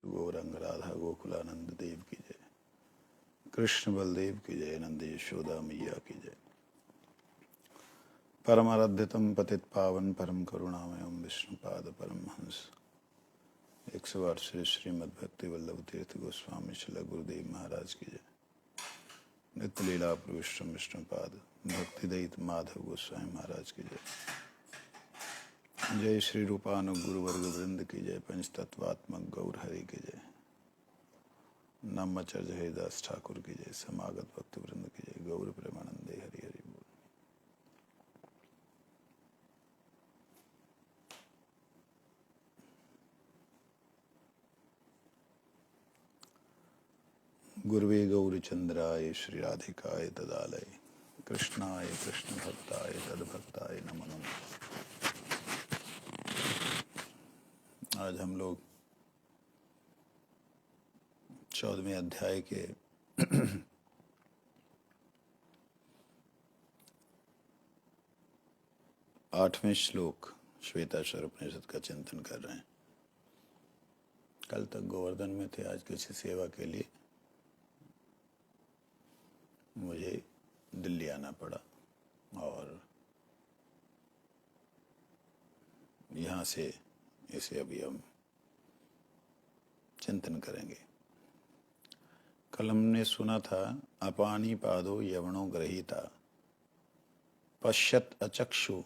गौरंग राधा गोकुलानंद देव की जय। कृष्ण बलदेव की जय। नंद यशोदा मैया की जय। परमाराध्यतम पतित पावन परम करुणामयम विष्णुपाद परम हंस 108 श्री श्रीमद भक्ति वल्लभ तीर्थ गोस्वामी श्रील गुरुदेव महाराज की जय। नित्य लीला प्रविष्टम विष्णुपाद भक्ति दयित माधव गोस्वामी महाराज की जय। जय श्री रूपानुग गुरुवर्ग वृंद की जय। पंचतत्वात्मक गौर हरि की जय। नामाचार्य हरिदास ठाकुर की जय। समागत भक्त वृंद की जय। गौर प्रेमानंदे हरि हरि बोल। गुरुवे गौरचंद्राय श्री राधिकाय तदालय कृष्णाय कृष्ण भक्ताय तद्भक्ताय नमो नमः। आज हम लोग 14वें अध्याय के 8वें श्लोक श्वेताश्वर उपनिषद का चिंतन कर रहे हैं। कल तक गोवर्धन में थे, आज किसी सेवा के लिए मुझे दिल्ली आना पड़ा और यहाँ से इसे अभी हम चिंतन करेंगे। कल हमने सुना था अपानी पादो यवनो गृहीता पश्यत अचक्षु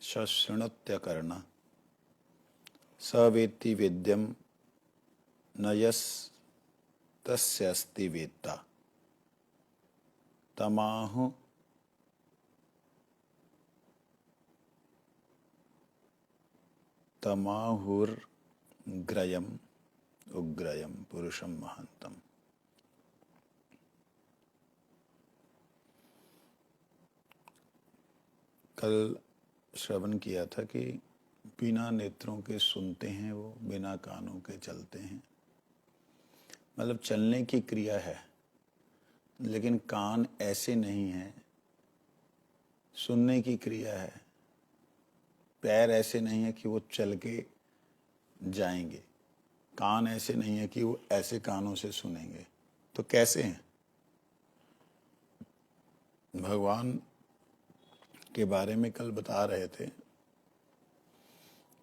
शृणुत्यकर्ण स वेत्ति वेद्यम न यस्तस्यस्ति वेत्ता तमाहु तमाहुर्ग्रयम उग्रयम पुरुषम महांतम। कल श्रवण किया था कि बिना नेत्रों के सुनते हैं वो, बिना कानों के चलते हैं। मतलब चलने की क्रिया है, लेकिन कान ऐसे नहीं है। सुनने की क्रिया है। पैर ऐसे नहीं है कि वो चल के जाएंगे। कान ऐसे नहीं है कि वो ऐसे कानों से सुनेंगे। तो कैसे हैं? भगवान के बारे में कल बता रहे थे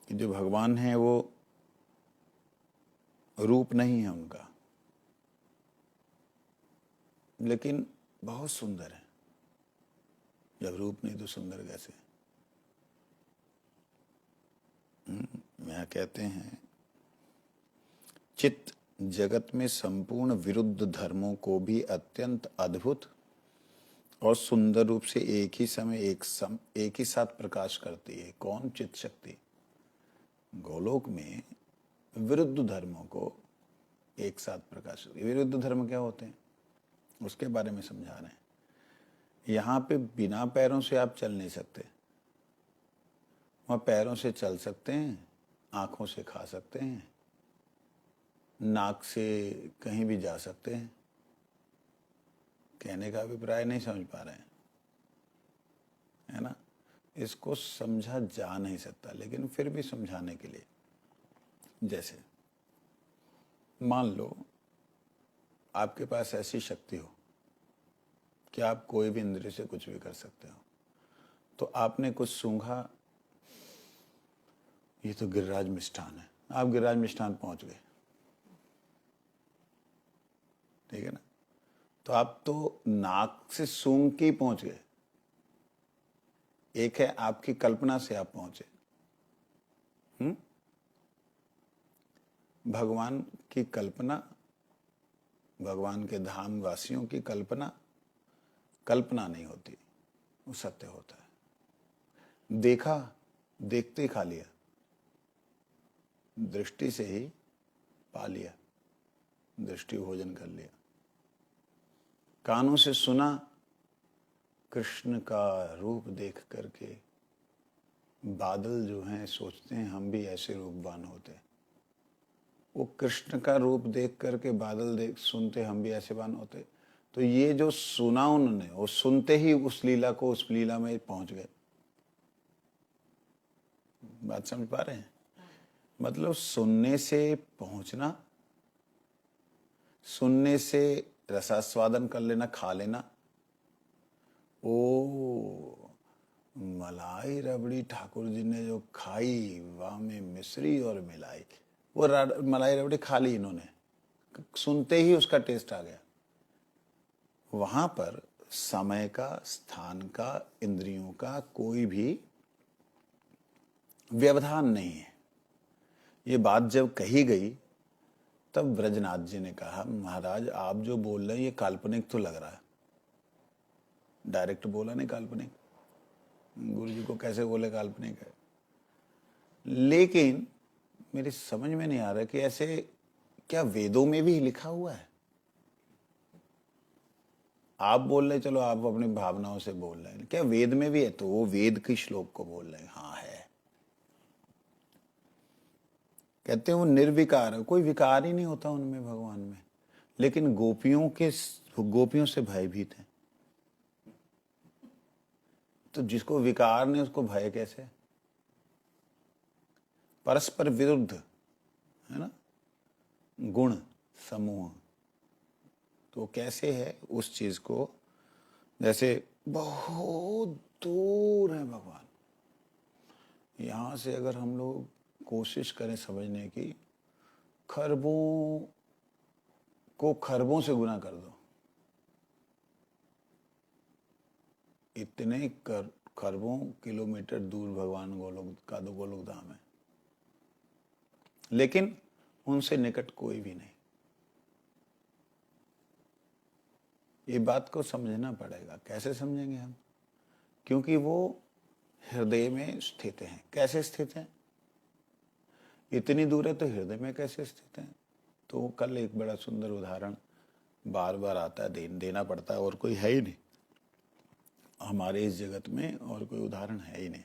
कि जो भगवान है वो रूप नहीं है उनका, लेकिन बहुत सुंदर है। जब रूप नहीं तो सुंदर कैसे? यहाँ कहते हैं चित्त जगत में संपूर्ण विरुद्ध धर्मों को भी अत्यंत अद्भुत और सुंदर रूप से एक ही समय एक ही साथ प्रकाश करती है। कौन? चित्त शक्ति। गोलोक में विरुद्ध धर्मों को एक साथ प्रकाश करती है। विरुद्ध धर्म क्या होते हैं उसके बारे में समझा रहे हैं। यहाँ पे बिना पैरों से आप चल नहीं सकते, वहाँ पैरों से चल सकते हैं, आंखों से खा सकते हैं, नाक से कहीं भी जा सकते हैं। कहने का अभिप्राय नहीं समझ पा रहे हैं, है ना? इसको समझा जा नहीं सकता, लेकिन फिर भी समझाने के लिए, जैसे मान लो आपके पास ऐसी शक्ति हो कि आप कोई भी इंद्रिय से कुछ भी कर सकते हो। तो आपने कुछ सूंघा, ये तो गिरिराज मिष्ठान है, आप गिरिराज मिष्ठान पहुंच गए, ठीक है ना? तो आप तो नाक से सूंघ के ही पहुंच गए। एक है आपकी कल्पना से आप पहुंचे। भगवान की कल्पना, भगवान के धाम वासियों की कल्पना नहीं होती, वो सत्य होता है। देखा, देखते ही खा लिया, दृष्टि से ही पा लिया, दृष्टि भोजन कर लिया। कानों से सुना, कृष्ण का रूप देख करके बादल जो हैं सोचते हैं हम भी ऐसे रूपवान होते। वो कृष्ण का रूप देख करके बादल सुनते हम भी ऐसे वान होते। तो ये जो सुना उन्होंने, वो सुनते ही उस लीला में पहुंच गए। बात समझ पा रहे हैं? मतलब सुनने से पहुंचना सुनने से रसास्वादन कर लेना, खा लेना। ओ, मलाई रबड़ी ठाकुर जी ने जो खाई, वाह में मिश्री और मिलाई, वो मलाई रबड़ी खा ली इन्होंने, सुनते ही उसका टेस्ट आ गया। वहां पर समय का, स्थान का, इंद्रियों का कोई भी व्यवधान नहीं है। ये बात जब कही गई तब ब्रजनाथ जी ने कहा, महाराज आप जो बोल रहे हैं ये काल्पनिक तो लग रहा है। डायरेक्ट बोला नहीं काल्पनिक, गुरु जी को कैसे बोले काल्पनिक है। लेकिन मेरी समझ में नहीं आ रहा कि ऐसे क्या वेदों में भी लिखा हुआ है? आप बोल रहे, चलो आप अपनी भावनाओं से बोल रहे हैं, क्या वेद में भी है? तो वो वेद के श्लोक को बोल रहे हैं, हाँ है। कहते हैं वो निर्विकार है, कोई विकार ही नहीं होता उनमें, भगवान में। लेकिन गोपियों से भयभीत है। तो जिसको विकार नहीं उसको भय कैसे? परस्पर विरुद्ध है ना गुण समूह, तो कैसे है उस चीज को, जैसे बहुत दूर है भगवान। यहां से अगर हम लोग कोशिश करें समझने की, खरबों को खरबों से गुना कर दो, इतने खरबों किलोमीटर दूर भगवान गोलोक धाम है, लेकिन उनसे निकट कोई भी नहीं। ये बात को समझना पड़ेगा। कैसे समझेंगे हम? क्योंकि वो हृदय में स्थित हैं। कैसे स्थित हैं? इतनी दूर है तो हृदय में कैसे स्थित हैं? तो कल एक बड़ा सुंदर उदाहरण बार बार आता है, देना पड़ता है, और कोई है ही नहीं हमारे इस जगत में, और कोई उदाहरण है ही नहीं।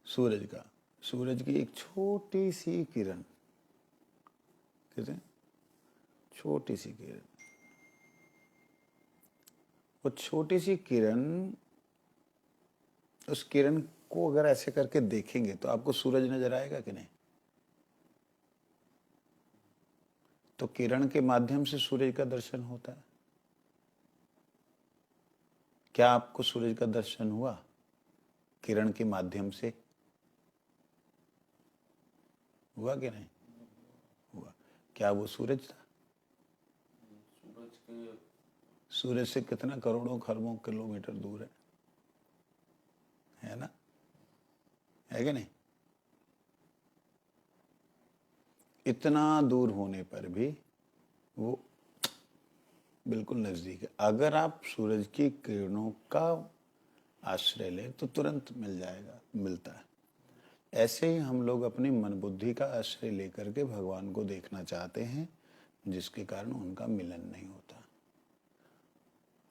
सूरज का, सूरज की एक छोटी सी किरण, छोटी सी किरण, वो छोटी सी किरण, उस किरण को अगर ऐसे करके देखेंगे तो आपको सूरज नजर आएगा कि नहीं? तो किरण के माध्यम से सूरज का दर्शन होता है। क्या आपको सूरज का दर्शन हुआ किरण के माध्यम से? हुआ कि नहीं हुआ? क्या वो सूरज था? सूरज से कितना करोड़ों खरबों किलोमीटर दूर है ना? है कि नहीं? इतना दूर होने पर भी वो बिल्कुल नजदीक है। अगर आप सूरज की किरणों का आश्रय लें तो तुरंत मिल जाएगा, मिलता है। ऐसे ही हम लोग अपनी मन बुद्धि का आश्रय लेकर के भगवान को देखना चाहते हैं, जिसके कारण उनका मिलन नहीं होता।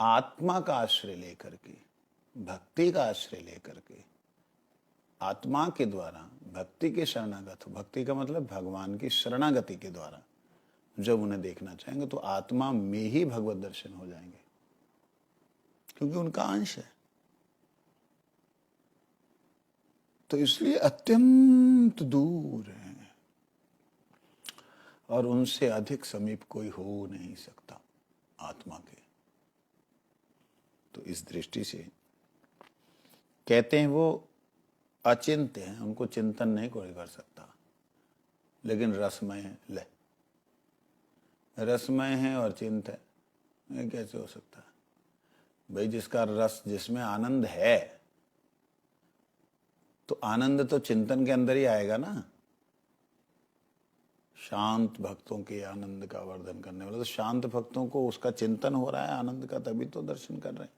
आत्मा का आश्रय लेकर के, भक्ति का आश्रय लेकर के, आत्मा के द्वारा भक्ति के शरणागत, भक्ति का मतलब भगवान की शरणागति के द्वारा जब उन्हें देखना चाहेंगे तो आत्मा में ही भगवत दर्शन हो जाएंगे, क्योंकि उनका अंश है। तो इसलिए अत्यंत दूर है और उनसे अधिक समीप कोई हो नहीं सकता आत्मा के। तो इस दृष्टि से कहते हैं वो अचिंत्य हैं, उनको चिंतन नहीं कोई कर सकता, लेकिन रसमय है। ले, रसमय है और चिंत है, ये कैसे हो सकता है भाई? जिसका रस, जिसमें आनंद है, तो आनंद तो चिंतन के अंदर ही आएगा ना। शांत भक्तों के आनंद का वर्धन करने वाला, तो शांत भक्तों को उसका चिंतन हो रहा है आनंद का, तभी तो दर्शन कर रहे हैं,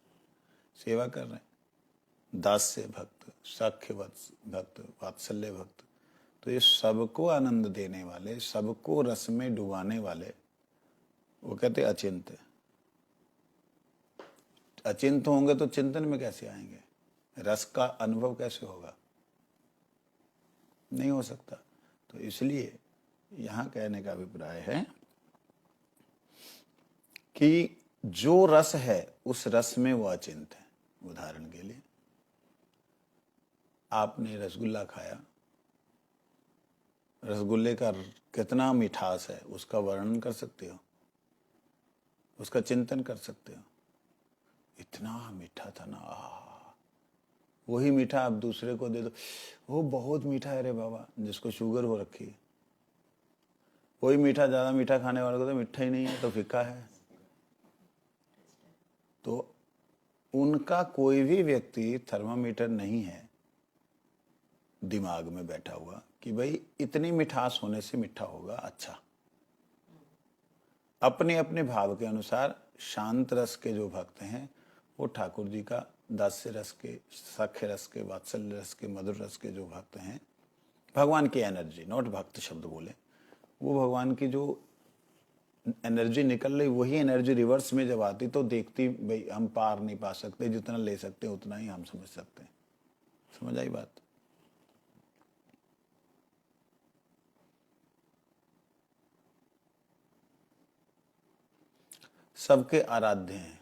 सेवा कर रहे हैं। दास्य भक्त, सख्य भक्त, वात्सल्य भक्त, तो ये सबको आनंद देने वाले, सबको रस में डुबाने वाले, वो कहते अचिंत। अचिंत होंगे तो चिंतन में कैसे आएंगे? रस का अनुभव कैसे होगा? नहीं हो सकता। तो इसलिए यहां कहने का अभिप्राय है कि जो रस है उस रस में वो अचिंत है। उदाहरण के लिए आपने रसगुल्ला खाया, रसगुल्ले का कितना मिठास है, उसका वर्णन कर सकते हो, उसका चिंतन कर सकते हो। इतना मीठा था ना, वही मीठा आप दूसरे को दे दो, वो बहुत मीठा है रे बाबा, जिसको शुगर हो रखी है। कोई मीठा, ज्यादा मीठा खाने वाले को तो मीठा ही नहीं है, तो फीका है। तो उनका कोई भी व्यक्ति थर्मामीटर नहीं है दिमाग में बैठा हुआ कि भाई इतनी मिठास होने से मीठा होगा। अच्छा, अपने अपने भाव के अनुसार शांत रस के जो भक्त हैं वो ठाकुर जी का, दास्य रस के, सख्य रस के, वात्सल्य रस के, मधुर रस के जो भक्त हैं, भगवान की एनर्जी, नॉट भक्त शब्द बोले, वो भगवान की जो एनर्जी निकल रही, वही एनर्जी रिवर्स में जब आती तो देखती भाई हम पार नहीं पा सकते, जितना ले सकते उतना ही हम समझ सकते हैं। समझ आई बात? सबके आराध्य हैं,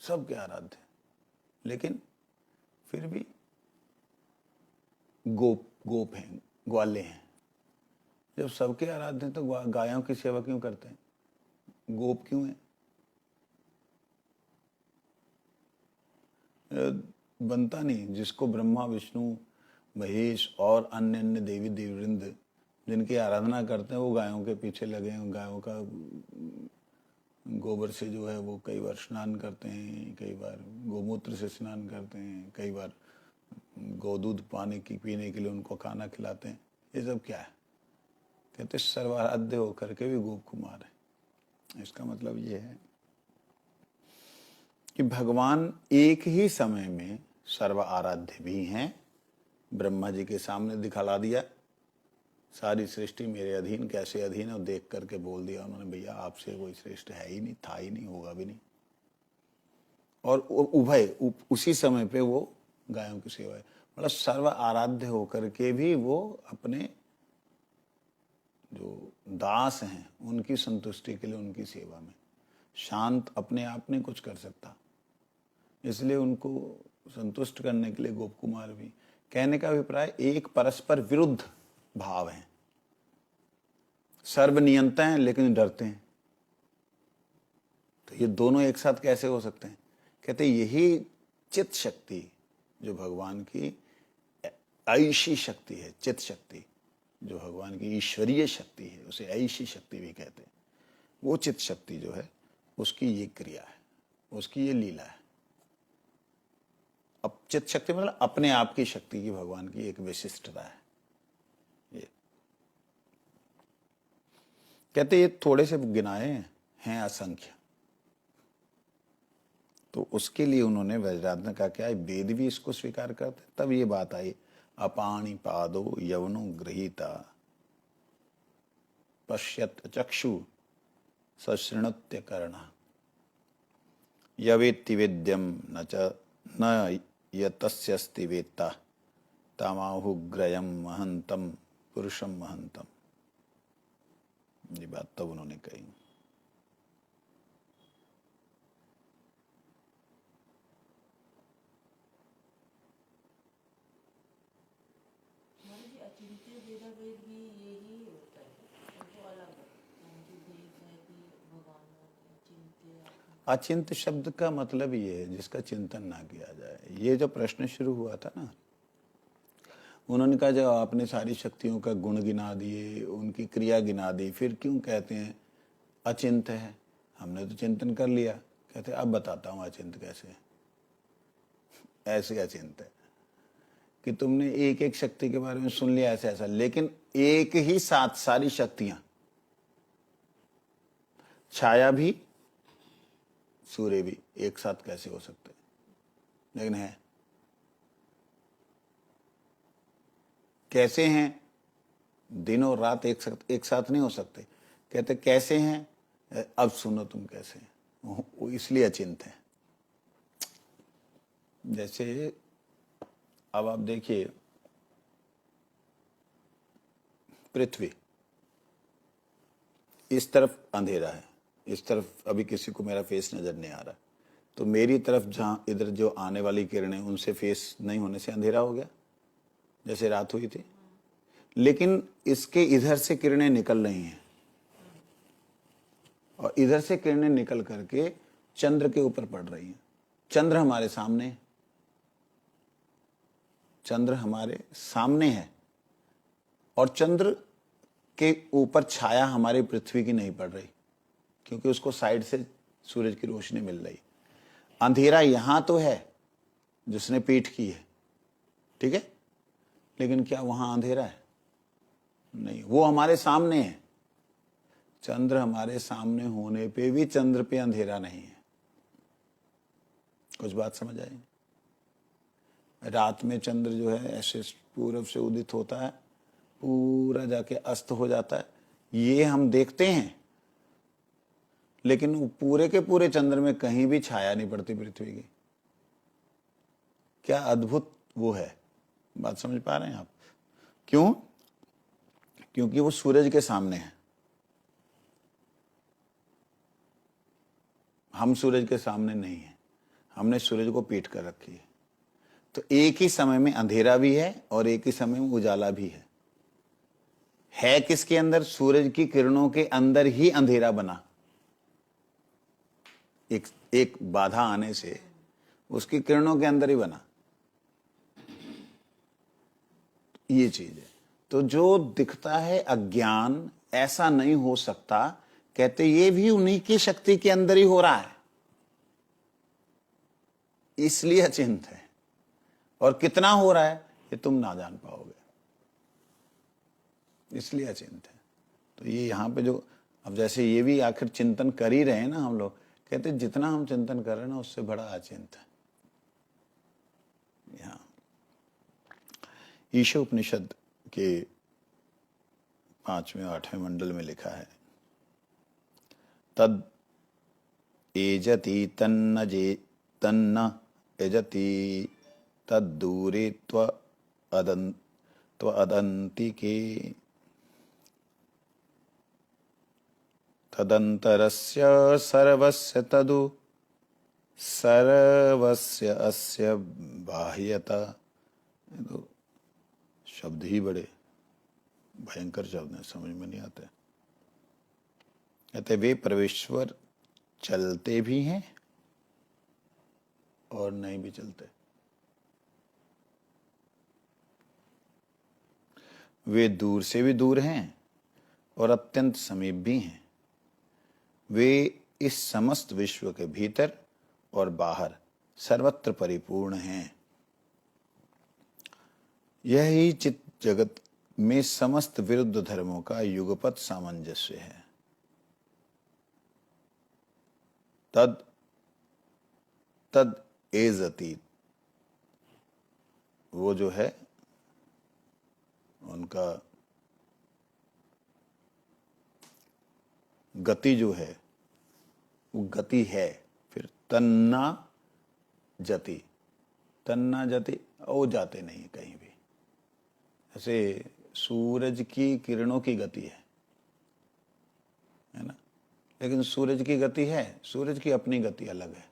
सबके आराध्य, लेकिन फिर भी गोप हैं, ग्वाले हैं। जब सबके आराध्य हैं तो गायों की सेवा क्यों करते हैं? गोप क्यों है? बनता नहीं। जिसको ब्रह्मा, विष्णु, महेश और अन्य अन्य देवी देववृंद जिनकी आराधना करते हैं, वो गायों के पीछे लगे हैं। गायों का गोबर से जो है वो कई बार स्नान करते हैं, कई बार गोमूत्र से स्नान करते हैं, कई बार गोदूध पानी की पीने के लिए उनको खाना खिलाते हैं। ये सब क्या है? कहते सर्वाराध्य होकर के भी गोप कुमार है। इसका मतलब ये है कि भगवान एक ही समय में सर्व आराध्य भी हैं। ब्रह्मा जी के सामने दिखला दिया, सारी सृष्टि मेरे अधीन, कैसे अधीन है, और देख करके बोल दिया उन्होंने, भैया आपसे कोई श्रेष्ठ है ही नहीं, था ही नहीं, होगा भी नहीं। और उभय उसी समय पे वो गायों की सेवा है, मतलब सर्व आराध्य होकर के भी वो अपने जो दास हैं उनकी संतुष्टि के लिए, उनकी सेवा में शांत अपने आप नहीं कुछ कर सकता, इसलिए उनको संतुष्ट करने के लिए गोप कुमार भी। कहने का अभिप्राय एक परस्पर विरुद्ध भाव है, सर्वनियंता हैं लेकिन डरते हैं। तो ये दोनों एक साथ कैसे हो सकते हैं? कहते यही चित्त शक्ति जो भगवान की ऐशी शक्ति है, चित्त शक्ति जो भगवान की ईश्वरीय शक्ति है, उसे ऐशी शक्ति भी कहते हैं। वो चित्त शक्ति जो है उसकी ये क्रिया है, उसकी ये लीला है। अब चित्त शक्ति मतलब अपने आप की शक्ति की भगवान की एक विशिष्टता है। ये कहते ये थोड़े से गिनाए हैं असंख्य। तो उसके लिए उन्होंने वज्राधन का क्या है, वेद भी इसको स्वीकार करते। तब ये बात आई, अपाणि पादो यवनो गृहीता पश्यत चक्षु सशृणुत्य कर्णा यवेत्ति वेद्यम न यतस्यस्ति वेत्ता तामाहुग्रयम महंतम पुरुषम महंतम। ये बात तब उन्होंने कही। अचिंत्य शब्द का मतलब ये है जिसका चिंतन ना किया जाए। ये जो प्रश्न शुरू हुआ था ना, उन्होंने कहा जब आपने सारी शक्तियों का गुण गिना दिए, उनकी क्रिया गिना दी, फिर क्यों कहते हैं अचिंत है? हमने तो चिंतन कर लिया। कहते अब बताता हूँ अचिंत कैसे है। ऐसे अचिंत है कि तुमने एक एक शक्ति के बारे में सुन लिया ऐसा ऐसा, लेकिन एक ही साथ सारी शक्तियां, छाया भी सूर्य भी एक साथ कैसे हो सकते? लेकिन है। कैसे हैं? दिन और रात एक साथ नहीं हो सकते। कहते कैसे हैं? अब सुनो तुम कैसे हैं। वो इसलिए अचिंत है। जैसे अब आप देखिए, पृथ्वी, इस तरफ अंधेरा है, इस तरफ अभी किसी को मेरा फेस नजर नहीं आ रहा, तो मेरी तरफ जहाँ इधर जो आने वाली किरणें, उनसे फेस नहीं होने से अंधेरा हो गया, जैसे रात हुई थी। लेकिन इसके इधर से किरणें निकल रही हैं और इधर से किरणें निकल करके चंद्र के ऊपर पड़ रही हैं। चंद्र हमारे सामने है, चंद्र हमारे सामने है और चंद्र के ऊपर छाया हमारी पृथ्वी की नहीं पड़ रही, क्योंकि उसको साइड से सूरज की रोशनी मिल रही। अंधेरा यहां तो है जिसने पीठ की है, ठीक है, लेकिन क्या वहां अंधेरा है? नहीं, वो हमारे सामने है। चंद्र हमारे सामने होने पे भी चंद्र पे अंधेरा नहीं है। कुछ बात समझ आई? रात में चंद्र जो है ऐसे पूरब से उदित होता है, पूरा जाके अस्त हो जाता है, ये हम देखते हैं, लेकिन वो पूरे के पूरे चंद्र में कहीं भी छाया नहीं पड़ती पृथ्वी की। क्या अद्भुत वो है। बात समझ पा रहे हैं आप? क्यों? क्योंकि वो सूरज के सामने है। हम सूरज के सामने नहीं है, हमने सूरज को पीट कर रखी है। तो एक ही समय में अंधेरा भी है और एक ही समय में उजाला भी है किसके अंदर? सूरज की किरणों के अंदर ही अंधेरा बना। एक बाधा आने से उसकी किरणों के अंदर ही बना, ये चीज है। तो जो दिखता है अज्ञान, ऐसा नहीं हो सकता, कहते ये भी उन्हीं की शक्ति के अंदर ही हो रहा है, इसलिए अचिंत है। और कितना हो रहा है ये तुम ना जान पाओगे, इसलिए अचिंत है। तो ये यहां पे जो अब जैसे ये भी आखिर चिंतन कर ही रहे हैं ना हम लोग, कहते जितना हम चिंतन कर रहे हैं ना उससे बड़ा अचिंत है। यहाँ ईशा उपनिषद के 5वें 8वें मंडल में लिखा है, तद एजति तन्न एजति तद्दूरे त्वदन्ति के तदंतरस्य सर्वस्य तदु सर्वस्य अस्य बाह्यता। तो शब्द ही बड़े भयंकर शब्द हैं, समझ में नहीं आते। कहते वे परमेश्वर चलते भी हैं और नहीं भी चलते। वे दूर से भी दूर हैं और अत्यंत समीप भी हैं। वे इस समस्त विश्व के भीतर और बाहर सर्वत्र परिपूर्ण हैं। यही चित्त जगत में समस्त विरुद्ध धर्मों का युगपत सामंजस्य है। तद एजति, वो जो है उनका गति जो है वो गति है। फिर तन्ना जति, तन्ना जति, वो जाते नहीं कहीं भी। ऐसे सूरज की किरणों की गति है ना, लेकिन सूरज की गति है, सूरज की अपनी गति अलग है,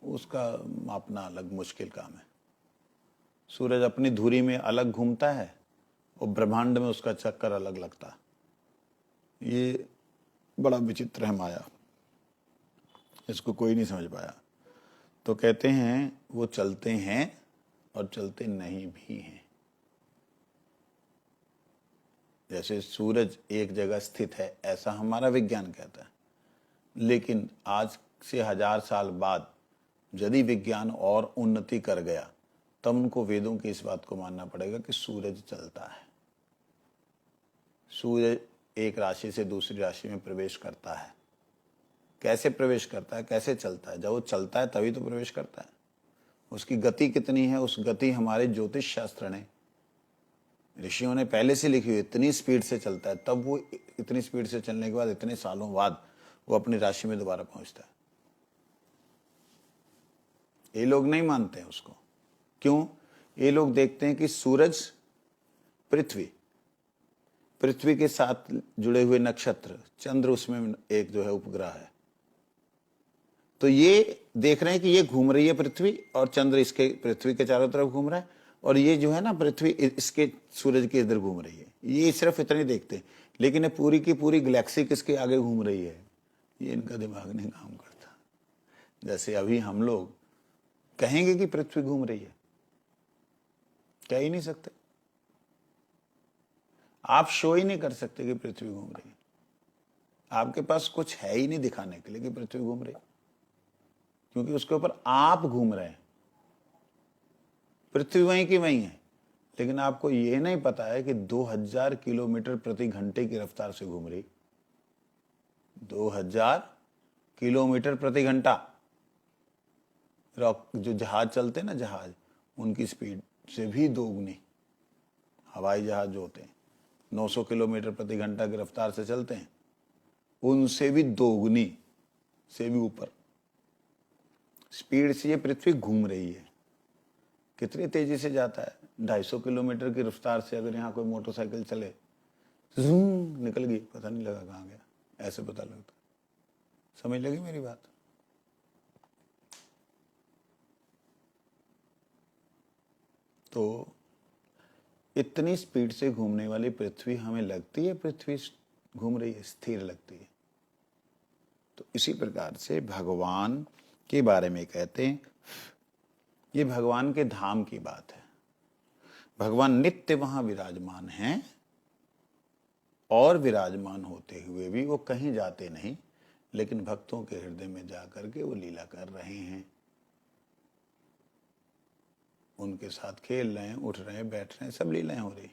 उसका मापना अलग मुश्किल काम है। सूरज अपनी धुरी में अलग घूमता है और ब्रह्मांड में उसका चक्कर अलग लगता है। ये बड़ा विचित्र है माया, इसको कोई नहीं समझ पाया। तो कहते हैं वो चलते हैं और चलते नहीं भी हैं। जैसे सूरज एक जगह स्थित है ऐसा हमारा विज्ञान कहता है, लेकिन आज से 1000 साल बाद यदि विज्ञान और उन्नति कर गया तब उनको वेदों की इस बात को मानना पड़ेगा कि सूरज चलता है। सूरज एक राशि से दूसरी राशि में प्रवेश करता है। कैसे प्रवेश करता है, कैसे चलता है? जब वो चलता है तभी तो प्रवेश करता है। उसकी गति कितनी है, उस गति हमारे ज्योतिष शास्त्र ने, ऋषियों ने पहले से लिखी हुई, इतनी स्पीड से चलता है, तब वो इतनी स्पीड से चलने के बाद इतने सालों बाद वो अपनी राशि में दोबारा पहुंचता है। ये लोग नहीं मानते हैं उसको। क्यों? ये लोग देखते हैं कि सूरज, पृथ्वी के साथ जुड़े हुए नक्षत्र, चंद्र उसमें एक जो है उपग्रह है, तो ये देख रहे हैं कि ये घूम रही है पृथ्वी और चंद्र इसके पृथ्वी के चारों तरफ घूम रहा है, और ये जो है ना पृथ्वी इसके सूरज के इधर घूम रही है, ये सिर्फ इतने देखते हैं, लेकिन ये पूरी की पूरी गैलेक्सी किसके आगे घूम रही है, ये इनका दिमाग नहीं काम करता। जैसे अभी हम लोग कहेंगे कि पृथ्वी घूम रही है, कह ही नहीं सकते। आप शो ही नहीं कर सकते कि पृथ्वी घूम रही है, आपके पास कुछ है ही नहीं दिखाने के लिए कि पृथ्वी घूम रही है, क्योंकि उसके ऊपर आप घूम रहे हैं। पृथ्वी वहीं की वहीं है, लेकिन आपको यह नहीं पता है कि 2000 किलोमीटर प्रति घंटे की रफ्तार से घूम रही। 2000 किलोमीटर प्रति घंटा। जो जहाज चलते हैं ना, जहाज, उनकी स्पीड से भी दोगुनी। हवाई जहाज जो होते हैं 900 किलोमीटर प्रति घंटा की रफ्तार से चलते हैं, उनसे भी दोगुनी से भी ऊपर स्पीड से ये पृथ्वी घूम रही है। कितनी तेजी से जाता है, 250 किलोमीटर की रफ्तार से अगर यहाँ कोई मोटरसाइकिल चले, निकल गई, पता नहीं लगा कहाँ गया, ऐसे पता लगता। समझ लगी मेरी बात? तो इतनी स्पीड से घूमने वाली पृथ्वी हमें लगती है पृथ्वी घूम रही है, स्थिर लगती है। तो इसी प्रकार से भगवान के बारे में कहते हैं, ये भगवान के धाम की बात है। भगवान नित्य वहां विराजमान हैं, और विराजमान होते हुए भी वो कहीं जाते नहीं, लेकिन भक्तों के हृदय में जाकर के वो लीला कर रहे हैं। उनके साथ खेल रहे हैं, उठ रहे हैं, बैठ रहे हैं, सब लीलाएं हो रही।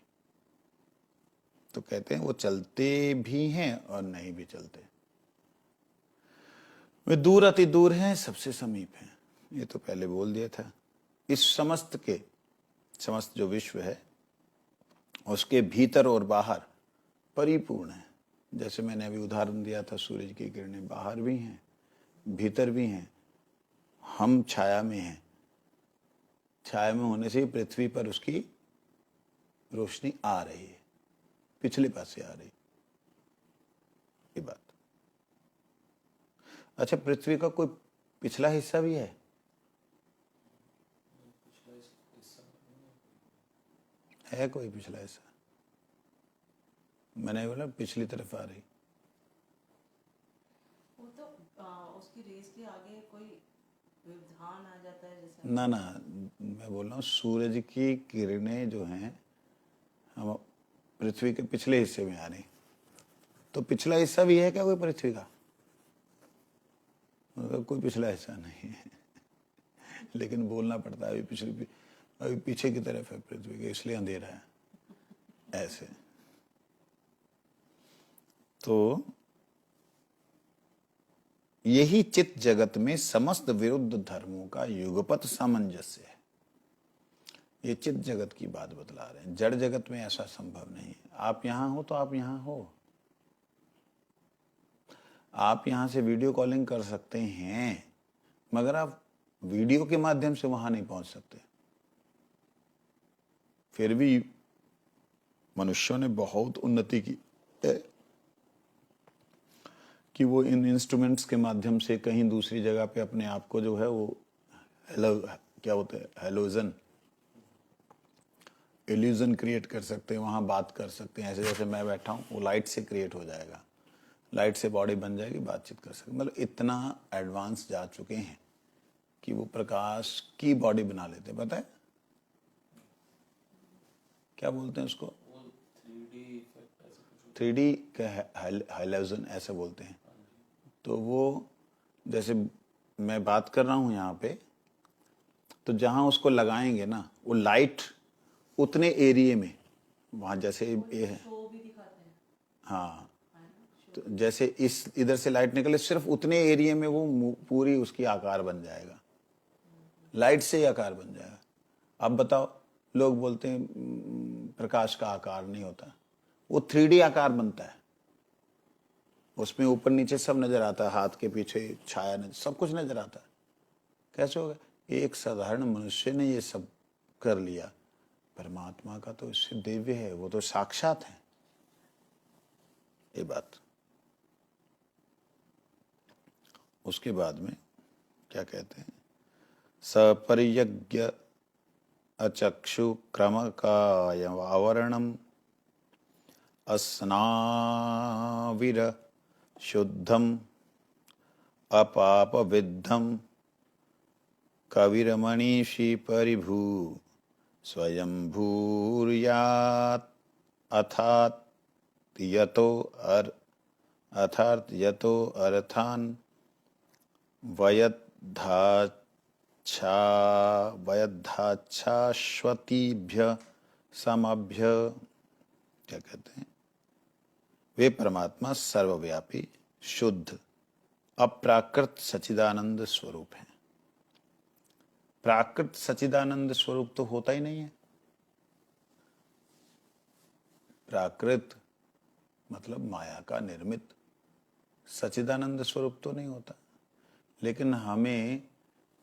तो कहते हैं वो चलते भी हैं और नहीं भी चलते, वे दूर अति दूर हैं, सबसे समीप हैं। ये तो पहले बोल दिया था। इस समस्त जो विश्व है उसके भीतर और बाहर परिपूर्ण है। जैसे मैंने अभी उदाहरण दिया था, सूरज की किरणें बाहर भी हैं, भीतर भी हैं। हम छाया में हैं, छाया में होने से ही पृथ्वी पर उसकी रोशनी आ रही है, पिछले पास से आ रही, ये बात। अच्छा, पृथ्वी का कोई पिछला हिस्सा भी है? है कोई पिछला हिस्सा? मैंने बोला पिछली तरफ आ रही। वो तो उसकी रेस के आगे कोई व्यवधान आ जाता है जैसे। ना, मैं बोल रहा हूँ सूरज की किरणें जो हैं हम पृथ्वी के पिछले हिस्से में आ रही, तो पिछला हिस्सा भी है क्या कोई पृथ्वी का? मतलब कोई पिछला हिस्सा नहीं है, लेकिन बोलना पड़ता है अभी पीछे की तरफ है पृथ्वी के, इसलिए अंधेरा है, ऐसे। तो यही चित्त जगत में समस्त विरुद्ध धर्मों का युगपत सामंजस्य है। ये चित्त जगत की बात बतला रहे हैं। जड़ जगत में ऐसा संभव नहीं है। आप यहां हो तो आप यहां हो, आप यहां से वीडियो कॉलिंग कर सकते हैं, मगर आप वीडियो के माध्यम से वहां नहीं पहुंच सकते। फिर भी मनुष्यों ने बहुत उन्नति की है कि वो इन इंस्ट्रूमेंट्स के माध्यम से कहीं दूसरी जगह पे अपने आप को जो है वो क्या होता है, इल्यूजन क्रिएट कर सकते हैं, वहाँ बात कर सकते हैं। ऐसे जैसे मैं बैठा हूँ, वो लाइट से क्रिएट हो जाएगा, लाइट से बॉडी बन जाएगी, बातचीत कर सकते। मतलब इतना एडवांस जा चुके हैं कि वो प्रकाश की बॉडी बना लेते हैं। पता है क्या बोलते हैं उसको? 3D का हैलोजन ऐसे बोलते हैं। तो वो जैसे मैं बात कर रहा हूँ यहाँ पे, तो जहाँ उसको लगाएंगे ना, वो लाइट उतने एरिया में, वहाँ जैसे ये है, हाँ, तो जैसे इस इधर से लाइट निकले, सिर्फ उतने एरिया में वो पूरी उसकी आकार बन जाएगा, लाइट से ही आकार बन जाएगा। अब बताओ, लोग बोलते हैं प्रकाश का आकार नहीं होता, वो 3D आकार बनता है, उसमें ऊपर नीचे सब नजर आता है, हाथ के पीछे छाया नजर, सब कुछ नजर आता है। कैसे होगा? एक साधारण मनुष्य ने ये सब कर लिया, परमात्मा का तो इससे दिव्य है, वो तो साक्षात है। ये बात। उसके बाद में क्या कहते हैं, सपरियज्ञ अचक्षु क्रमकायवावरणम अस्नाविर शुद्धम अपाप विद्धम कविरमणिषि परिभू स्वयं भूर्यात् अर्थात यतो अर्थान वयद्धाच्छाश्वतीभ्य समभ्य, क्या कहते हैं, वे परमात्मा सर्वव्यापी शुद्ध अप्राकृत सच्चिदानंद स्वरूप हैं। प्राकृत सच्चिदानंद स्वरूप तो होता ही नहीं है। प्राकृत मतलब माया का निर्मित सच्चिदानंद स्वरूप तो नहीं होता, लेकिन हमें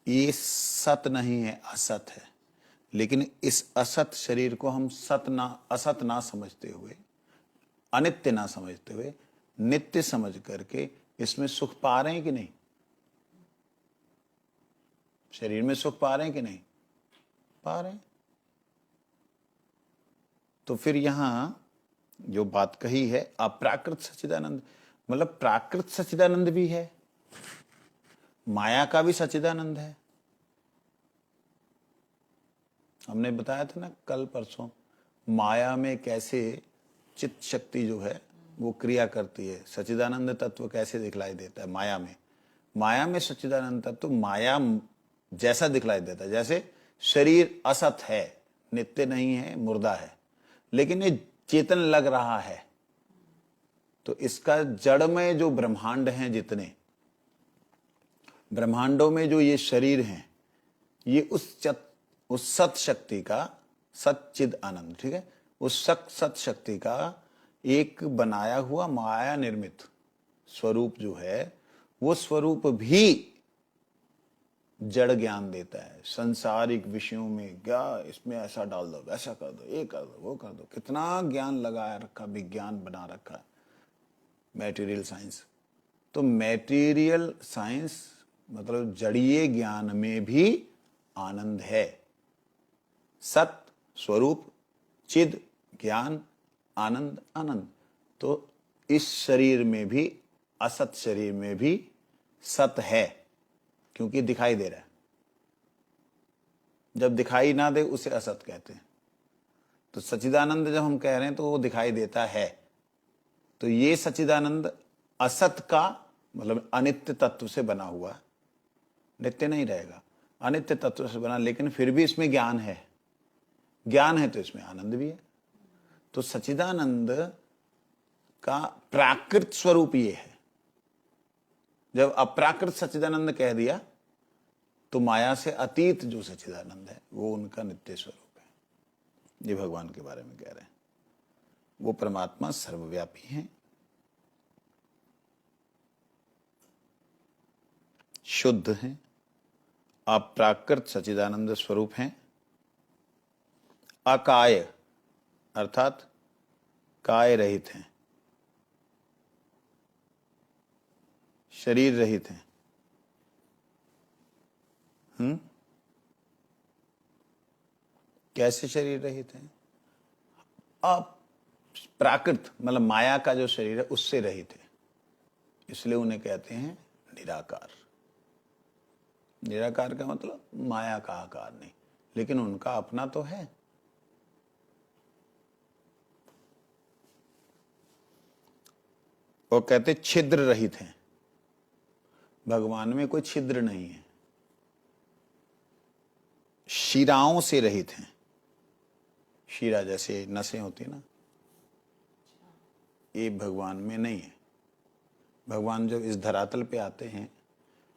ये सत नहीं है, असत है। लेकिन इस असत शरीर को हम असत ना समझते हुए, अनित्य ना समझते हुए, नित्य समझ करके इसमें सुख पा रहे हैं कि नहीं? शरीर में सुख पा रहे हैं कि नहीं? पा रहे हैं। तो फिर यहां जो बात कही है अप्राकृत सच्चिदानंद, मतलब प्राकृत सच्चिदानंद भी है, माया का भी सच्चिदानंद है। हमने बताया था ना कल परसों, माया में कैसे चित्त शक्ति जो है वो क्रिया करती है, सच्चिदानंद तत्व कैसे दिखलाई देता है माया में। माया में सच्चिदानंद तत्व माया जैसा दिखलाई देता है। जैसे शरीर असत है, नित्य नहीं है, मुर्दा है, लेकिन ये चेतन लग रहा है। तो इसका जड़ में जो ब्रह्मांड हैं, जितने ब्रह्मांडों में जो ये शरीर हैं, ये उस सत शक्ति का, सच्चिद आनंद, ठीक है, उस सत शक्ति का एक बनाया हुआ माया निर्मित स्वरूप जो है, वो स्वरूप भी जड़ ज्ञान देता है। सांसारिक विषयों में क्या, इसमें ऐसा डाल दो, वैसा कर दो, ये कर दो, वो कर दो, कितना ज्ञान लगाया रखा, विज्ञान बना रखा है, मैटेरियल साइंस। तो मैटेरियल साइंस मतलब जड़ीय ज्ञान में भी आनंद है। सत स्वरूप, चिद, ज्ञान, आनंद, आनंद। तो इस शरीर में भी, असत शरीर में भी सत है, क्योंकि दिखाई दे रहा है। जब दिखाई ना दे उसे असत कहते हैं। तो सच्चिदानंद जब हम कह रहे हैं तो वो दिखाई देता है। तो ये सच्चिदानंद असत का मतलब अनित्य तत्व से बना हुआ है, नित्य नहीं रहेगा, अनित्य तत्व से बना, लेकिन फिर भी इसमें ज्ञान है। ज्ञान है तो इसमें आनंद भी है। तो सच्चिदानंद का प्राकृत स्वरूप ये है। जब अप्राकृत सच्चिदानंद कह दिया तो माया से अतीत जो सच्चिदानंद है वो उनका नित्य स्वरूप है। ये भगवान के बारे में कह रहे हैं। वो परमात्मा सर्वव्यापी हैं, शुद्ध हैं, अप्राकृत सच्चिदानंद स्वरूप हैं, अकाय अर्थात काय रहित हैं, शरीर रहित हैं। कैसे शरीर रहित हैं? प्राकृत मतलब माया का जो शरीर है उससे रहित है, इसलिए उन्हें कहते हैं निराकार। निराकार का मतलब माया का आकार नहीं, लेकिन उनका अपना तो है। वो कहते छिद्र रहित हैं। भगवान में कोई छिद्र नहीं है, शिराओं से रहित हैं। शिरा जैसे नसें होती है ना, ये भगवान में नहीं है। भगवान जब इस धरातल पे आते हैं,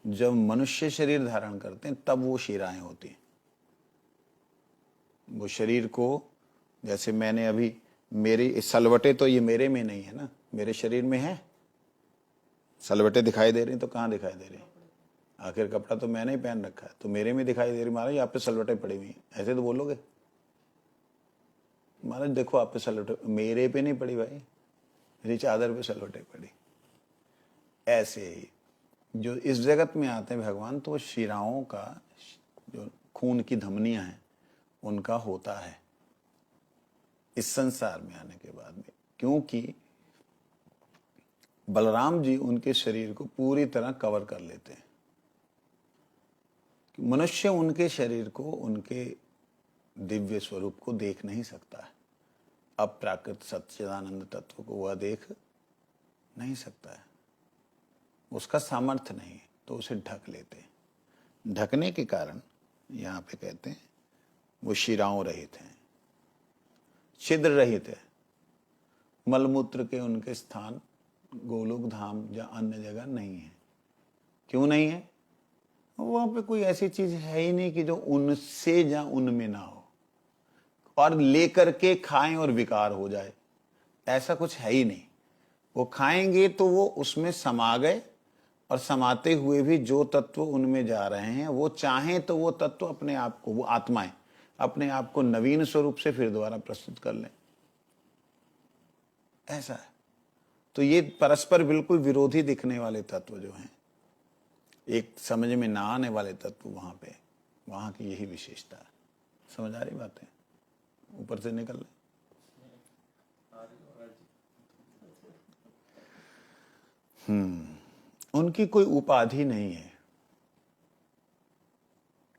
जब मनुष्य शरीर धारण करते हैं, तब वो शिराएं होती हैं। वो शरीर को, जैसे मैंने अभी, मेरी सलवटे तो ये मेरे में नहीं है ना, मेरे शरीर में है। सलवटे दिखाई दे रही तो कहाँ दिखाई दे रही? आखिर कपड़ा तो मैंने ही पहन रखा है, तो मेरे में दिखाई दे रही। महाराज आप पे सलवटे पड़ी हुई हैं, ऐसे तो बोलोगे? महाराज देखो आप पे सलवटे, मेरे पे नहीं पड़ी भाई, मेरी चादर पे सलवटे पड़ी। ऐसे ही जो इस जगत में आते हैं भगवान, तो शिराओं का जो खून की धमनियां हैं उनका होता है इस संसार में आने के बाद में, क्योंकि बलराम जी उनके शरीर को पूरी तरह कवर कर लेते हैं। मनुष्य उनके शरीर को, उनके दिव्य स्वरूप को देख नहीं सकता है। अप्राकृत सच्चिदानंद तत्व को वह देख नहीं सकता है, उसका सामर्थ्य नहीं है, तो उसे ढक लेते हैं। ढकने के कारण यहाँ पे कहते हैं वो शिराओं रहित हैं, छिद्र रहित है। मलमूत्र के उनके स्थान गोलोक धाम या अन्य जगह नहीं है। क्यों नहीं है? वहां पे कोई ऐसी चीज है ही नहीं कि जो उनसे या उनमें ना हो, और लेकर के खाएं और विकार हो जाए, ऐसा कुछ है ही नहीं। वो खाएंगे तो वो उसमें समा गए, और समाते हुए भी जो तत्व उनमें जा रहे हैं वो चाहें तो वो तत्व अपने आप को, वो आत्माएं अपने आप को नवीन स्वरूप से फिर दोबारा प्रस्तुत कर लें, ऐसा है। तो ये परस्पर बिल्कुल विरोधी दिखने वाले तत्व जो हैं, एक समझ में ना आने वाले तत्व वहां पे, वहां की यही विशेषता है। समझ आ रही बातें? ऊपर से निकल रहे। उनकी कोई उपाधि नहीं है।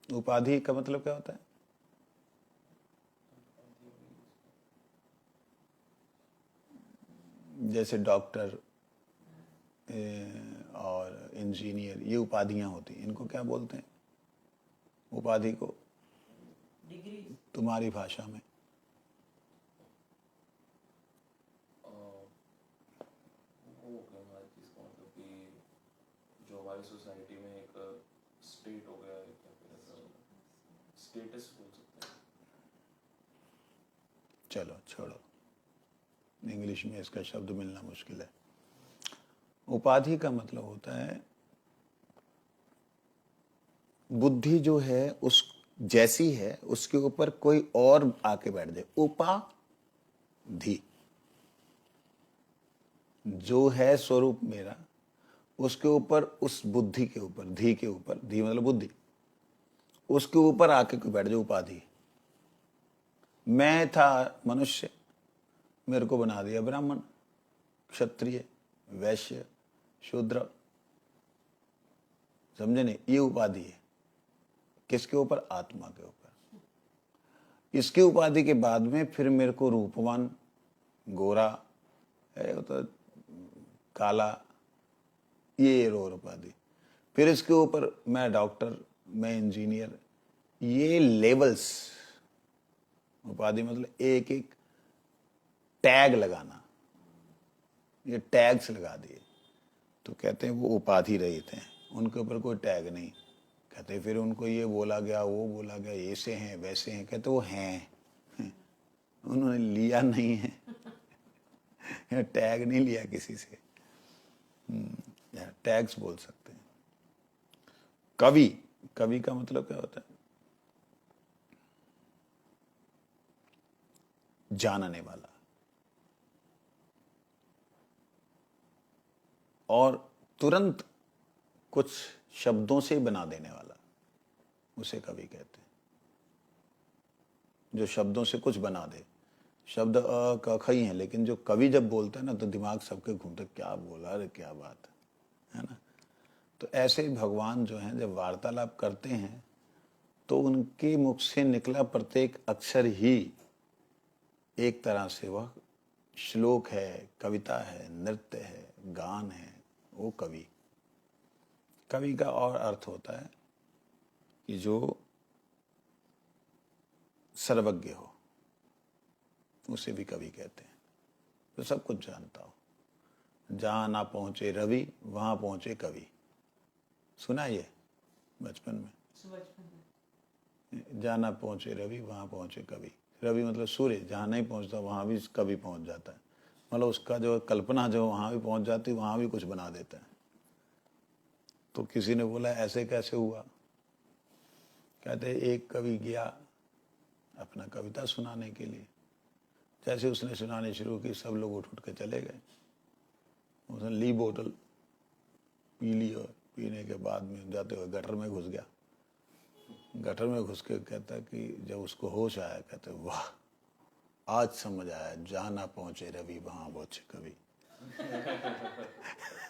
उपाधि का मतलब क्या होता है? जैसे डॉक्टर और इंजीनियर, ये उपाधियां होती हैं। इनको क्या बोलते हैं उपाधि को डिग्री? तुम्हारी भाषा में? जो हमारी सोसाइटी में एक स्टेट हो गया है, या फिर स्टेटस बोल सकते हैं। चलो छोड़ो, इंग्लिश में इसका शब्द मिलना मुश्किल है। उपाधि का मतलब होता है बुद्धि जो है उस जैसी है उसके ऊपर कोई और आके बैठ जाए। उपाधि जो है स्वरूप मेरा, उसके ऊपर, उस बुद्धि के ऊपर, धी के ऊपर, धी मतलब बुद्धि, उसके ऊपर आके कोई बैठ जाए, उपाधि। मैं था मनुष्य, मेरे को बना दिया ब्राह्मण, क्षत्रिय, वैश्य, शूद्र। समझे नहीं? ये उपाधि है। किसके ऊपर? आत्मा के ऊपर। इसकी उपाधि के बाद में फिर मेरे को रूपवान, गोरा है तो काला, ये और उपाधि। फिर इसके ऊपर मैं डॉक्टर, मैं इंजीनियर, ये लेवल्स। उपाधि मतलब एक एक टैग लगाना, ये टैग्स लगा दिए तो कहते हैं वो उपाधि रहित हैं, उनके ऊपर कोई टैग नहीं। कहते फिर उनको ये बोला गया, वो बोला गया, ऐसे हैं वैसे हैं, कहते वो हैं, उन्होंने लिया नहीं है, टैग नहीं लिया किसी से। टैग्स बोल सकते हैं। कवि, कवि का मतलब क्या होता है? जानने वाला, और तुरंत कुछ शब्दों से बना देने वाला, उसे कवि कहते हैं। जो शब्दों से कुछ बना दे। शब्द अ क ख ही हैं, लेकिन जो कवि जब बोलता है ना तो दिमाग सबके घूमते, क्या बोला, अरे क्या बात है ना। तो ऐसे ही भगवान जो हैं जब वार्तालाप करते हैं तो उनके मुख से निकला प्रत्येक अक्षर ही एक तरह से वह श्लोक है, कविता है, नृत्य है, गान है। वो कवि, कवि का और अर्थ होता है कि जो सर्वज्ञ हो, उसे भी कवि कहते हैं। तो सब कुछ जानता हो। जहां ना पहुंचे रवि वहां पहुंचे कवि। सुना ये बचपन में? बचपन में। जहां ना पहुंचे रवि वहां पहुंचे कवि। रवि मतलब सूर्य, जहां नहीं पहुंचता वहां भी कवि पहुंच जाता है। मतलब उसका जो कल्पना जो वहां भी पहुंच जाती, वहां भी कुछ बना देता है। तो किसी ने बोला ऐसे कैसे हुआ? कहते एक कवि गया अपना कविता सुनाने के लिए। जैसे उसने सुनाने शुरू की, सब लोग उठ उठ के चले गए। उसने ली बोतल, पी ली, और पीने के बाद में जाते हुए गटर में घुस गया। गटर में घुस के कहता कि जब उसको होश आया, कहते वाह आज समझ आया, जहाँ ना पहुंचे रवि वहां पहुंचे कभी।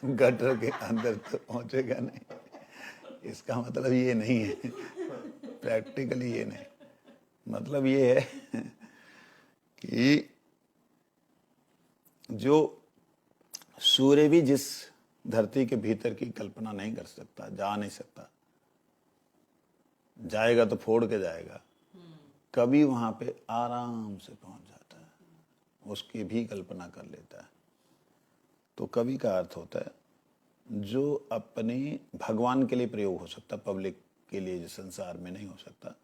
गटर के अंदर तो पहुंचेगा नहीं, इसका मतलब ये नहीं है, प्रैक्टिकली ये नहीं, मतलब ये है कि जो सूर्य भी जिस धरती के भीतर की कल्पना नहीं कर सकता, जा नहीं सकता, जाएगा तो फोड़ के जाएगा, कभी वहां पे आराम से पहुंच जाता है, उसकी भी कल्पना कर लेता है। तो कवि का अर्थ होता है जो अपने भगवान के लिए प्रयोग हो सकता, पब्लिक के लिए जो संसार में नहीं हो सकता।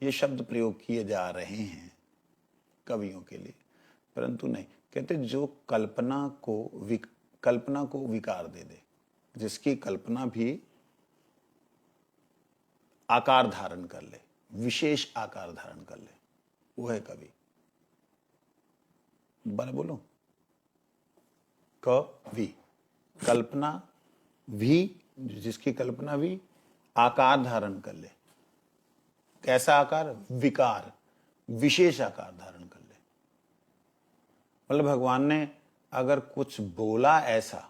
ये शब्द प्रयोग किए जा रहे हैं कवियों के लिए, परंतु नहीं, कहते जो कल्पना को विकार दे दे, जिसकी कल्पना भी आकार धारण कर ले, विशेष आकार धारण कर ले, वो है कवि। बने बोलो, कवि, कल्पना भी, जिसकी कल्पना भी आकार धारण कर ले। कैसा आकार? विकार, विशेष आकार धारण कर ले। मतलब भगवान ने अगर कुछ बोला ऐसा,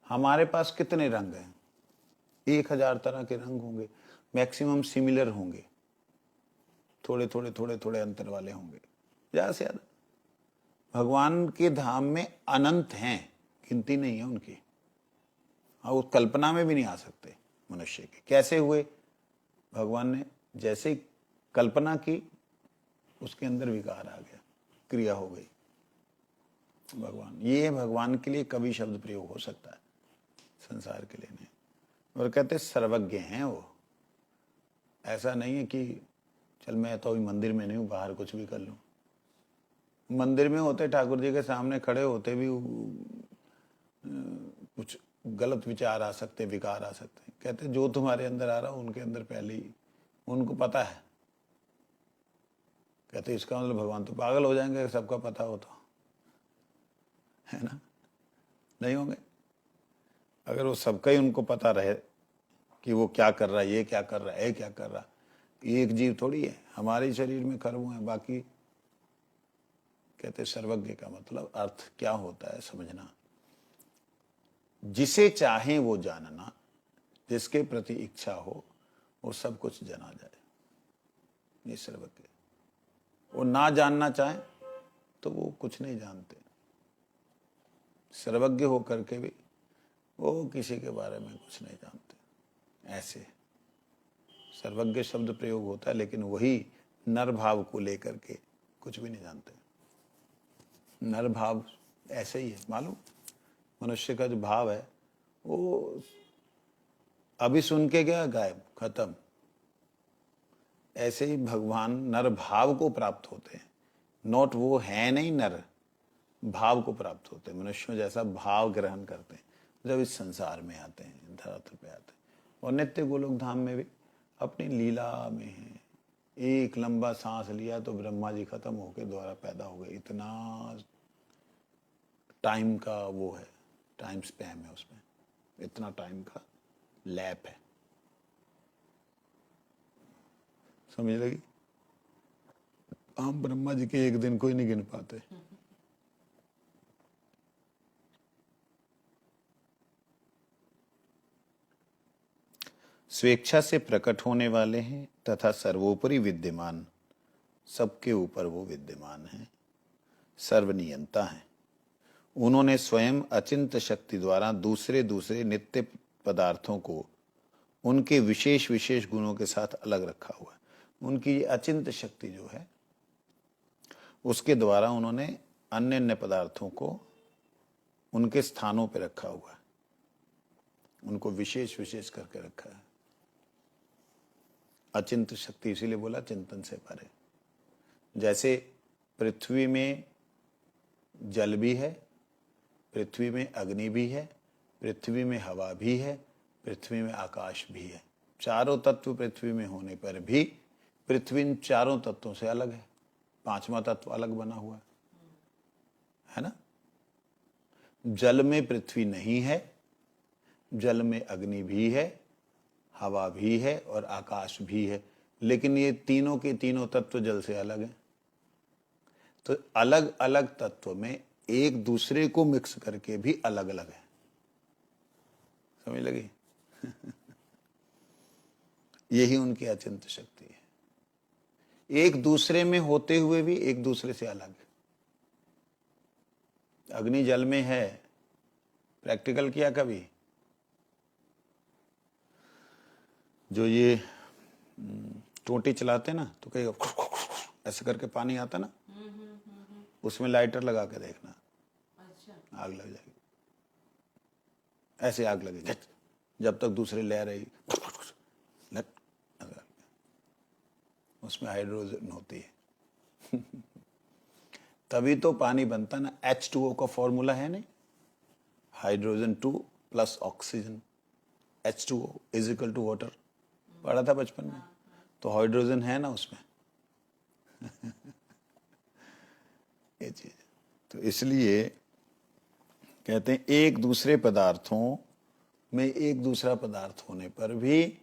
हमारे पास कितने रंग हैं? 1000 तरह के रंग होंगे, मैक्सिमम सिमिलर होंगे, थोड़े थोड़े थोड़े थोड़े अंतर वाले होंगे, ज्यादा से ज्यादा। भगवान के धाम में अनंत हैं, गिनती नहीं है उनकी, और उस कल्पना में भी नहीं आ सकते मनुष्य के। कैसे हुए? भगवान ने जैसे ही कल्पना की, उसके अंदर विकार आ गया, क्रिया हो गई। भगवान, ये भगवान के लिए कवि शब्द प्रयोग हो सकता है, संसार के लिए नहीं। और कहते सर्वज्ञ हैं वो। ऐसा नहीं है कि चल मैं तो अभी मंदिर में नहीं हूं, बाहर कुछ भी कर लूं। मंदिर में होते, ठाकुर जी के सामने खड़े होते भी कुछ गलत विचार आ सकते, विकार आ सकते। कहते जो तुम्हारे अंदर आ रहा हो उनके अंदर पहले ही उनको पता है। कहते इसका मतलब भगवान तो पागल हो जाएंगे, सबका पता हो तो, है ना? नहीं होंगे। अगर वो सबका ही उनको पता रहे कि वो क्या कर रहा है, ये क्या कर रहा है, क्या कर रहा है, एक जीव थोड़ी है, हमारे शरीर में खरबों है, बाकी। कहते सर्वज्ञ का मतलब अर्थ क्या होता है समझना, जिसे चाहे वो जानना, जिसके प्रति इच्छा हो वो सब कुछ जाना जाए, ये सर्वज्ञ। वो ना जानना चाहे तो वो कुछ नहीं जानते। सर्वज्ञ हो करके भी वो किसी के बारे में कुछ नहीं जानते। ऐसे सर्वज्ञ शब्द प्रयोग होता है, लेकिन वही नर भाव को लेकर के कुछ भी नहीं जानते। नर भाव ऐसे ही है, मालूम? मनुष्य का जो भाव है वो अभी सुन के क्या, गायब, खत्म। ऐसे ही भगवान नर भाव को प्राप्त होते हैं, नॉट वो है नहीं, नर भाव को प्राप्त होते हैं, मनुष्यों जैसा भाव ग्रहण करते हैं जब इस संसार में आते हैं, धरातल पे आते हैं। और नित्य गोलोक धाम में भी अपनी लीला में है। एक लंबा सांस लिया तो ब्रह्मा जी खत्म होके दोबारा पैदा हो गए। इतना टाइम का वो है, टाइम स्पैम है उसमें, इतना टाइम का लैप है। समझ लगी? हम ब्रह्मा जी के एक दिन को ही नहीं गिन पाते। स्वेच्छा से प्रकट होने वाले हैं तथा सर्वोपरि विद्यमान, सबके ऊपर वो विद्यमान हैं, सर्वनियंता हैं। उन्होंने स्वयं अचिंत शक्ति द्वारा दूसरे दूसरे नित्य पदार्थों को उनके विशेष विशेष गुणों के साथ अलग रखा हुआ है। उनकी ये अचिंत शक्ति जो है, उसके द्वारा उन्होंने अन्य अन्य पदार्थों को उनके स्थानों पर रखा हुआ है, उनको विशेष विशेष करके रखा है। अचिंत शक्ति इसीलिए बोला चिंतन से परे। जैसे पृथ्वी में जल भी है, पृथ्वी में अग्नि भी है, पृथ्वी में हवा भी है, पृथ्वी में आकाश भी है। चारों तत्व पृथ्वी में होने पर भी पृथ्वी इन चारों तत्वों से अलग है, पांचवा तत्व अलग बना हुआ है ना? जल में पृथ्वी नहीं है, जल में अग्नि भी है, हवा भी है और आकाश भी है, लेकिन ये तीनों के तीनों तत्व जल से अलग हैं। तो अलग अलग तत्व में एक दूसरे को मिक्स करके भी अलग अलग है। समझ लगी? यही उनकी अचिंत्य शक्ति है, एक दूसरे में होते हुए भी एक दूसरे से अलग है। अग्नि जल में है, प्रैक्टिकल किया कभी? जो ये टोटी चलाते ना तो कहीं ऐसे करके पानी आता ना, उसमें लाइटर लगा के देखना, अच्छा। आग लग जाएगी। ऐसे आग लगेगी जब तक दूसरी लहर रहेगी, उसमें हाइड्रोजन होती है। तभी तो पानी बनता ना। H2O का फॉर्मूला है नहीं, hydrogen 2 plus oxygen, H2O is equal to water. पढ़ा था बचपन में, तो हाइड्रोजन है ना उसमें। ये चीज तो इसलिए कहते हैं एक दूसरे पदार्थों में एक दूसरा पदार्थ होने पर भी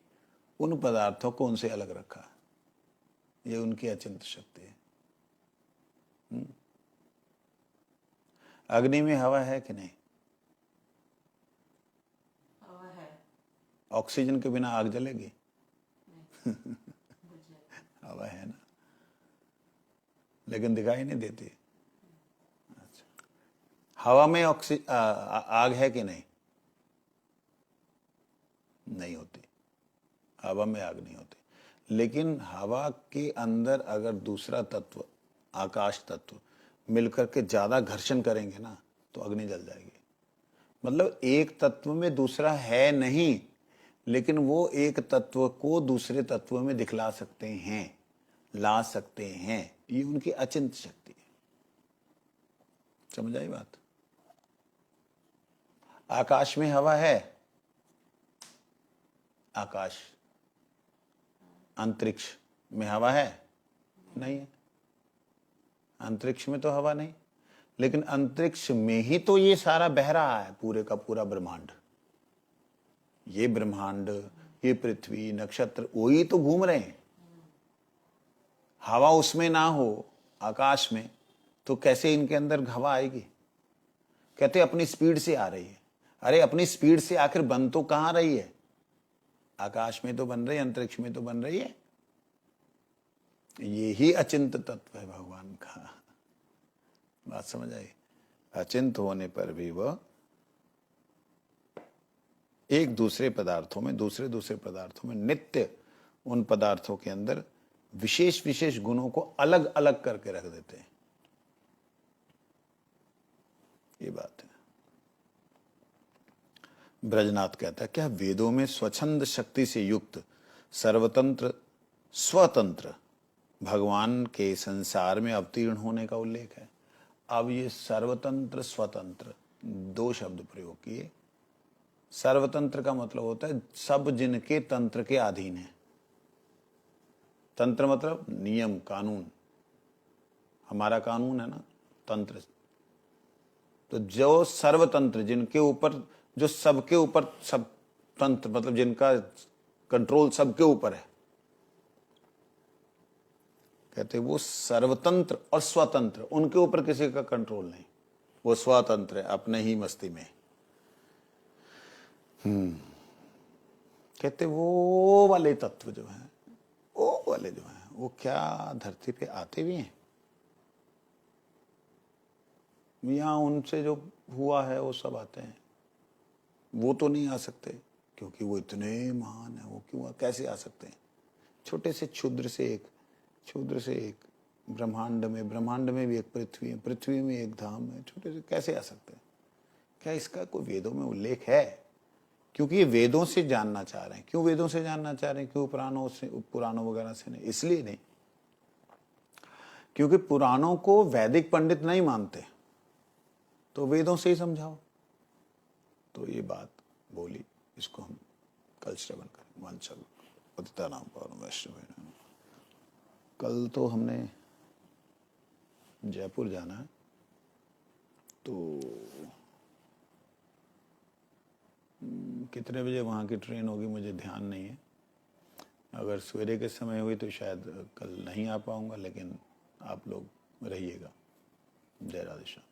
उन पदार्थों को उनसे अलग रखा। ये उनकी अचिंत्य शक्ति है। अग्नि में हवा है कि नहीं? हवा है। ऑक्सीजन के बिना आग जलेगी? बुझ जाती। हवा है ना, लेकिन दिखाई नहीं देती। अच्छा, हवा में आग है कि नहीं? नहीं होती, हवा में आग नहीं होती। लेकिन हवा के अंदर अगर दूसरा तत्व, आकाश तत्व मिलकर के ज्यादा घर्षण करेंगे ना तो अग्नि जल जाएगी। मतलब एक तत्व में दूसरा है नहीं, लेकिन वो एक तत्व को दूसरे तत्व में दिखला सकते हैं, ला सकते हैं। ये उनकी अचिंत्य शक्ति है। समझ आई बात? आकाश में हवा है? आकाश, अंतरिक्ष में हवा है? नहीं है। अंतरिक्ष में तो हवा नहीं, लेकिन अंतरिक्ष में ही तो ये सारा बह रहा है, पूरे का पूरा ब्रह्मांड। ये ब्रह्मांड, ये पृथ्वी, नक्षत्र, वही तो घूम रहे हैं। हवा उसमें ना हो, आकाश में, तो कैसे इनके अंदर हवा आएगी? कहते अपनी स्पीड से आ रही है। अरे अपनी स्पीड से आखिर बन तो कहां रही है? आकाश में तो बन रही है, अंतरिक्ष में तो बन रही है। ये ही अचिंत तत्व है भगवान का। बात समझ आई? अचिंत होने पर भी वह एक दूसरे पदार्थों में, दूसरे दूसरे पदार्थों में नित्य उन पदार्थों के अंदर विशेष विशेष गुणों को अलग अलग करके रख देते हैं। ये बात है। ब्रजनाथ कहता है क्या वेदों में स्वच्छंद शक्ति से युक्त सर्वतंत्र स्वतंत्र भगवान के संसार में अवतीर्ण होने का उल्लेख है। अब ये सर्वतंत्र स्वतंत्र दो शब्द प्रयोग किए। सर्वतंत्र का मतलब होता है सब जिनके तंत्र के अधीन है। तंत्र मतलब नियम, कानून। हमारा कानून है ना तंत्र। तो जो सर्वतंत्र, जिनके ऊपर, जो सबके ऊपर, सब तंत्र मतलब जिनका कंट्रोल सबके ऊपर है, कहते वो सर्वतंत्र और स्वतंत्र। उनके ऊपर किसी का कंट्रोल नहीं, वो स्वतंत्र है अपने ही मस्ती में। कहते वो वाले तत्व जो हैं, वो वाले जो हैं, वो क्या धरती पे आते भी हैं? यहाँ उनसे जो हुआ है वो सब आते हैं। वो तो नहीं आ सकते क्योंकि वो इतने महान है। वो क्यों, कैसे आ सकते हैं? छोटे से क्षुद्र से एक, क्षुद्र से एक ब्रह्मांड में, ब्रह्मांड में भी एक पृथ्वी है, पृथ्वी में एक धाम है, छोटे से कैसे आ सकते हैं? क्या इसका कोई वेदों में उल्लेख है? क्योंकि ये वेदों से जानना चाह रहे हैं। क्यों वेदों से जानना चाह रहे हैं? क्यों पुराणों से, पुराणों वगैरह से नहीं? इसलिए नहीं क्योंकि पुराणों को वैदिक पंडित नहीं मानते, तो वेदों से ही समझाओ। तो ये बात बोली, इसको हम कल श्रवण करें। वंशल पतिता नाम पावन वैष्णव। कल तो हमने जयपुर जाना है, तो कितने बजे वहाँ की ट्रेन होगी मुझे ध्यान नहीं है। अगर सवेरे के समय हुई तो शायद कल नहीं आ पाऊंगा, लेकिन आप लोग रहिएगा। जय राधे श्याम।